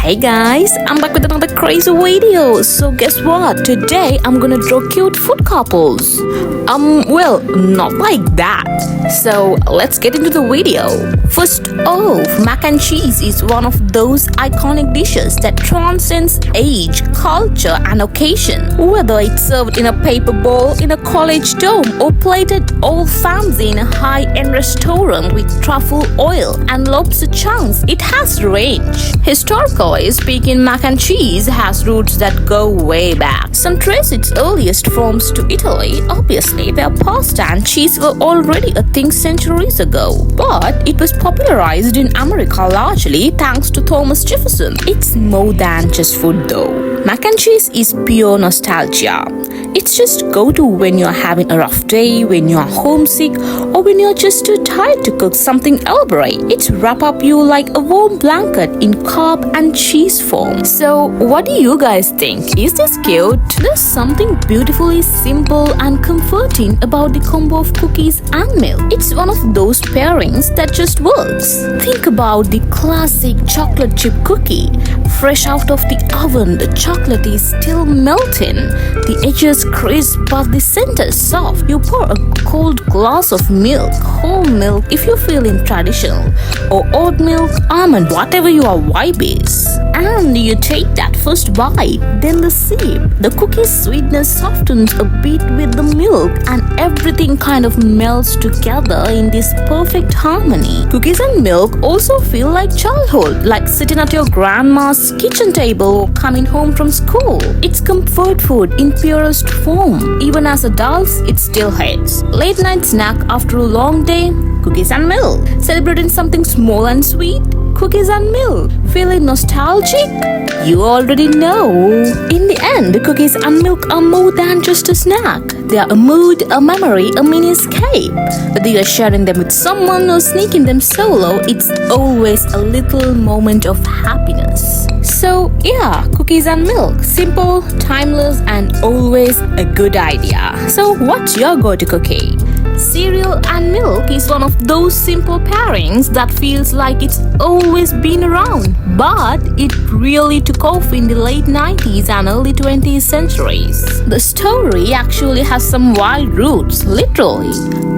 Hey guys, I'm back with another crazy video. So guess what? Today I'm gonna draw cute food couples. Well, not like that. So let's get into the video. First off, mac and cheese is one of those iconic dishes that transcends age, culture, and occasion. Whether it's served in a paper bowl in a college dorm or plated all fancy in a high-end restaurant with truffle oil and lobster chunks, it has range. Historically speaking, mac and cheese has roots that go way back. Some trace its earliest forms to Italy, obviously, where pasta and cheese were already a thing centuries ago. But it was popularized in America largely thanks to Thomas Jefferson. It's more than just food though. Mac and cheese is pure nostalgia. It's just go-to when you're having a rough day, when you're homesick, or when you're just too tired to cook something elaborate. It wrap up you like a warm blanket in carb and cheese form. So what do you guys think? Is this cute? There's something beautifully simple and comforting about the combo of cookies and milk. It's one of those pairings that just works. Think about the classic chocolate chip cookie. Fresh out of the oven, the chocolate is still melting. The edges crisp but the center soft. You pour a cold glass of milk, whole milk if you're feeling traditional, or oat milk, almond, whatever your vibe is. And you take that first bite, then the sip. The cookie's sweetness softens a bit with the milk and everything kind of melts together in this perfect harmony. Cookies and milk also feel like childhood, like sitting at your grandma's kitchen table or coming home from school. It's comfort food in purest form. Even as adults, it still hits. Late night snack after a long day, cookies and milk. Celebrating something small and sweet, cookies and milk. Feeling nostalgic? You already know. In the end, cookies and milk are more than just a snack. They are a mood, a memory, a mini escape. Whether you're sharing them with someone or sneaking them solo, it's always a little moment of happiness. So yeah, cookies and milk. Simple, timeless, and always a good idea. So what's your go-to cookie? Cereal and milk is one of those simple pairings that feels like it's always been around, but it really took off in the late 90s and early 20th centuries. The story actually has some wild roots, literally.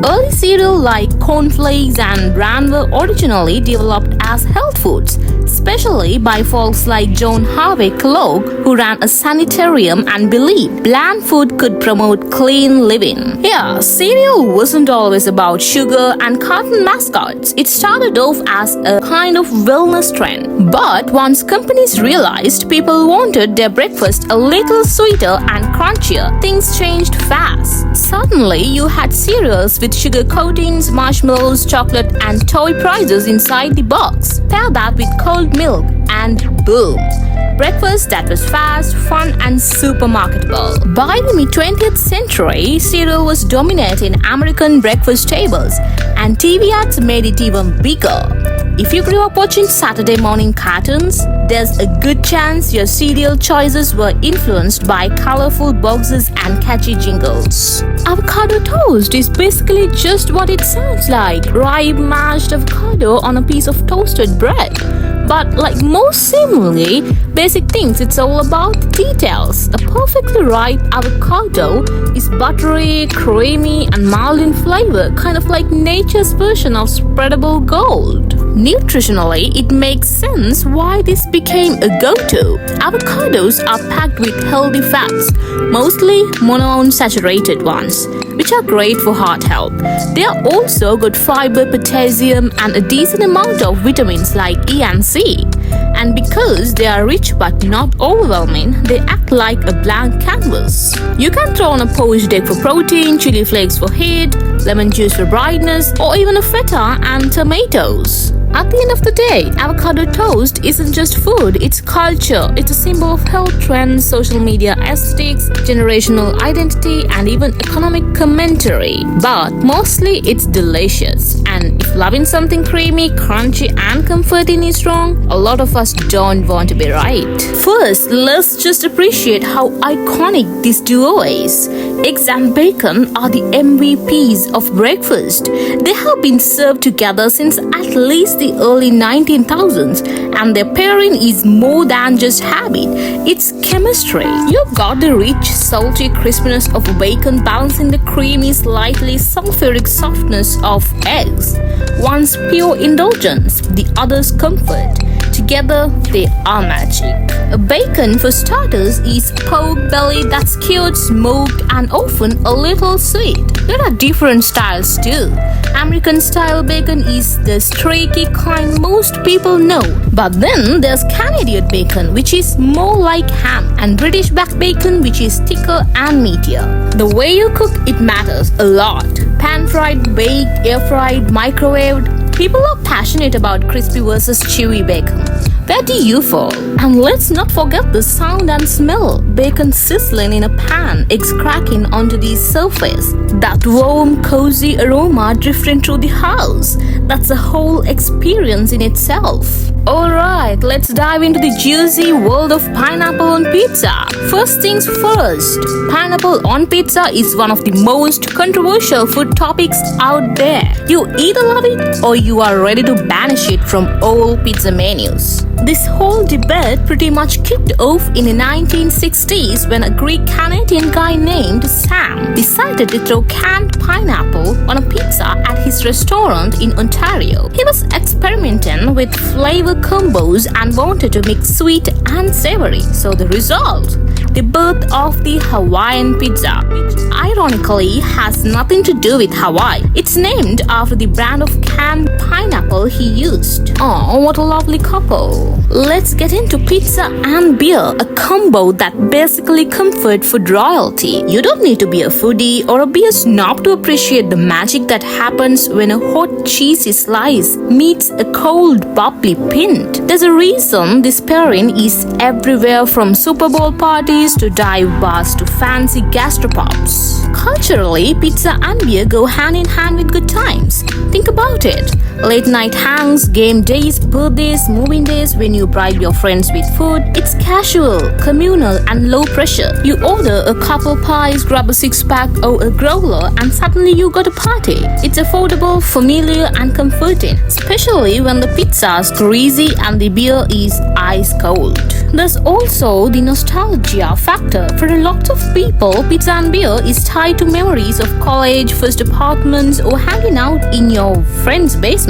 Early cereal like cornflakes and bran were originally developed as health foods, especially by folks like John Harvey Kellogg, who ran a sanitarium and believed bland food could promote clean living. Yeah, cereal wasn't always about sugar and cartoon mascots. It started off as a kind of wellness trend. But once companies realized people wanted their breakfast a little sweeter and crunchier, things changed fast. Suddenly, you had cereals with sugar coatings, marshmallows, chocolate, and toy prizes inside the box. Pair that with cold milk and boom! Breakfast that was fast, fun, and super marketable. By the mid-20th century, cereal was dominant in American breakfast tables, and TV ads made it even bigger. If you grew up watching Saturday morning cartoons, there's a good chance your cereal choices were influenced by colorful boxes and catchy jingles. Avocado toast is basically just what it sounds like: ripe mashed avocado on a piece of toasted bread. But like most seemingly basic things, it's all about the details. A perfectly ripe avocado is buttery, creamy, and mild in flavor, kind of like nature's version of spreadable gold. Nutritionally, it makes sense why this became a go-to. Avocados are packed with healthy fats, mostly monounsaturated ones, which are great for heart health. They are also good fiber, potassium, and a decent amount of vitamins like E and C. And because they are rich but not overwhelming, they act like a blank canvas. You can throw on a poached egg for protein, chili flakes for heat, lemon juice for brightness, or even a feta and tomatoes. At the end of the day, avocado toast isn't just food, it's culture. It's a symbol of health trends, social media aesthetics, generational identity, and even economic commentary. But mostly it's delicious. And if loving something creamy, crunchy, and comforting is wrong, a lot of us don't want to be right. First, let's just appreciate how iconic this duo is. Eggs and bacon are the MVPs of breakfast. They have been served together since at least the early 19,000s, and their pairing is more than just habit, it's chemistry. You've got the rich, salty crispiness of bacon balancing the creamy, slightly sulfuric softness of eggs. One's pure indulgence, the other's comfort. Together, they are magic. Bacon, for starters, is pork belly that's cured, smoked, and often a little sweet. There are different styles too. American-style bacon is the streaky kind most people know. But then there's Canadian bacon, which is more like ham, and British back bacon, which is thicker and meatier. The way you cook it matters a lot. Pan-fried, baked, air-fried, microwaved. People are passionate about crispy versus chewy bacon. Where do you fall? And let's not forget the sound and smell. Bacon sizzling in a pan, eggs cracking onto the surface. That warm, cozy aroma drifting through the house. That's a whole experience in itself. Alright, let's dive into the juicy world of pineapple on pizza. First things first, pineapple on pizza is one of the most controversial food topics out there. You either love it or you are ready to banish it from all pizza menus. This whole debate pretty much kicked off in the 1960s when a Greek-Canadian guy named Sam decided to throw canned pineapple on a pizza at his restaurant in Ontario. He was experimenting with flavor combos and wanted to mix sweet and savory. So the result? The birth of the Hawaiian pizza, which ironically has nothing to do with Hawaii. It's named after the brand of canned pineapple he used. Oh, what a lovely couple. Let's get into pizza and beer, a combo that basically comfort food royalty. You don't need to be a foodie or a beer snob to appreciate the magic that happens when a hot cheesy slice meets a cold bubbly pint. There's a reason this pairing is everywhere, from Super Bowl parties to dive bars to fancy gastropubs. Culturally, pizza and beer go hand in hand with good times. Think about it. Late night hangs, game days, birthdays, moving days when you bribe your friends with food. It's casual, communal, and low pressure. You order a couple pies, grab a six-pack or a growler, and suddenly you got a party. It's affordable, familiar, and comforting, especially when the pizza's greasy and the beer is ice cold. There's also the nostalgia factor. For a lot of people, pizza and beer is tied to memories of college, first apartments, or hanging out in your friend's basement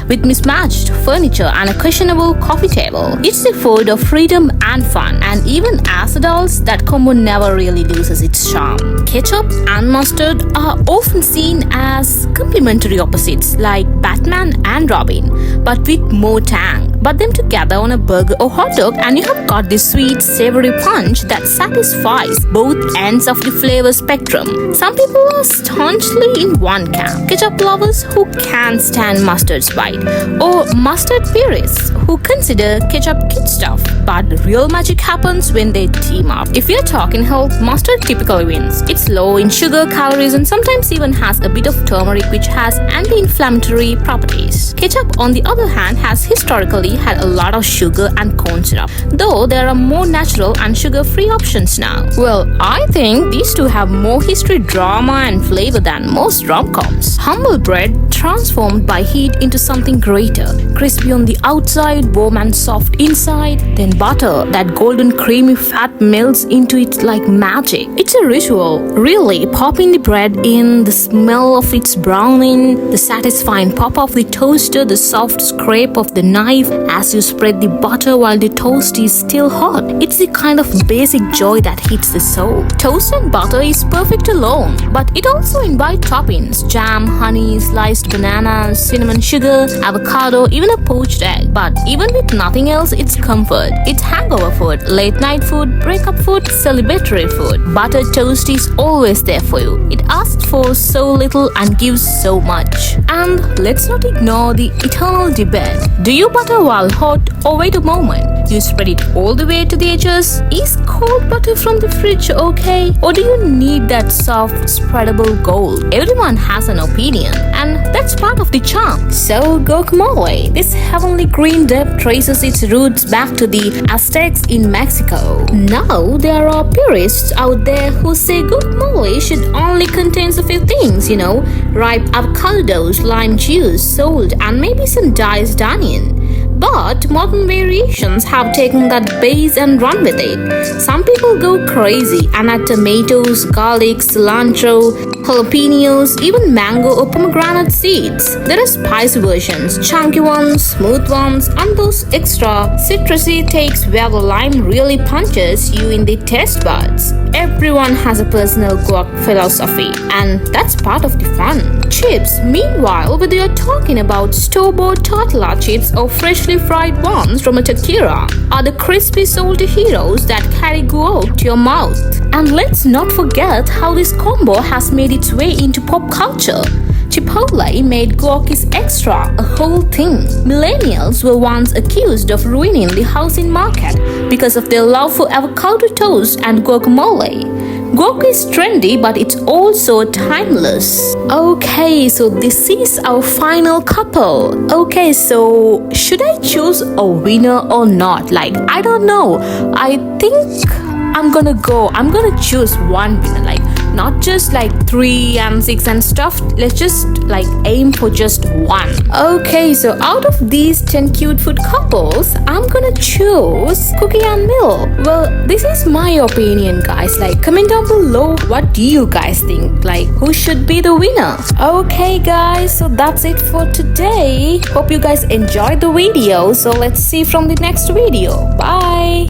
with mismatched furniture and a questionable coffee table. It's the food of freedom and fun, and even as adults, that combo never really loses its charm. Ketchup and mustard are often seen as complementary opposites, like Batman and Robin, but with more tang. Put them together on a burger or hot dog and you have got this sweet, savory punch that satisfies both ends of the flavor spectrum. Some people are staunchly in one camp. Ketchup lovers who can't stand mustard's bite, or mustard purists who consider ketchup kid stuff. But the real magic happens when they team up. If you're talking health, mustard typically wins. It's low in sugar, calories, and sometimes even has a bit of turmeric, which has anti-inflammatory properties. Ketchup, on the other hand, has historically had a lot of sugar and corn syrup, though there are more natural and sugar-free options now. Well, I think these two have more history, drama, and flavor than most rom-coms. Humble bread transformed by heat into something greater. Crispy on the outside, warm and soft inside, then butter. That golden creamy fat melts into it like magic. It's a ritual, really. Popping the bread in, the smell of its browning, the satisfying pop of the toaster, the soft scrape of the knife as you spread the butter while the toast is still hot. It's the kind of basic joy that hits the soul. Toast and butter is perfect alone, but it also invites toppings: jam, honey, sliced bananas, cinnamon sugar, avocado, even a poached egg. But even with nothing else, it's comfort. It's hangover food, late night food, breakup food, celebratory food. Buttered toast is always there for you. It asks for so little and gives so much. And let's not ignore the eternal debate. Do you butter while hot or wait a moment? You spread it all the way to the edges? Is cold butter from the fridge okay? Or do you need that soft, spreadable gold? Everyone has an opinion, and that's part of the charm. So guacamole, this heavenly green dip traces its roots back to the Aztecs in Mexico. Now there are purists out there who say guacamole should only contain a few things, ripe avocados, lime juice, salt, and maybe some diced onion. But modern variations have taken that base and run with it. Some people go crazy and add tomatoes, garlic, cilantro, jalapenos, even mango or pomegranate seeds. There are spicy versions, chunky ones, smooth ones, and those extra citrusy takes where the lime really punches you in the taste buds. Everyone has a personal guac philosophy, and that's part of the fun. Chips, meanwhile, whether you're talking about store-bought tortilla chips or freshly fried ones from a taqueria, are the crispy salty heroes that carry guac to your mouth. And let's not forget how this combo has made its way into pop culture. Chipotle made guac extra a whole thing. Millennials were once accused of ruining the housing market because of their love for avocado toast and guacamole. Guac is trendy, but it's also timeless. Okay, so this is our final couple. Okay, so should I choose a winner or not? I don't know. I think I'm gonna choose one winner. Not just 3 and 6 and stuff. Let's just aim for just one. Okay, so out of these 10 cute food couples, I'm gonna choose Cookie and Mill. Well, this is my opinion, guys. Comment down below, what do you guys think? Who should be the winner? Okay, guys, so that's it for today. Hope you guys enjoyed the video. So let's see from the next video. Bye.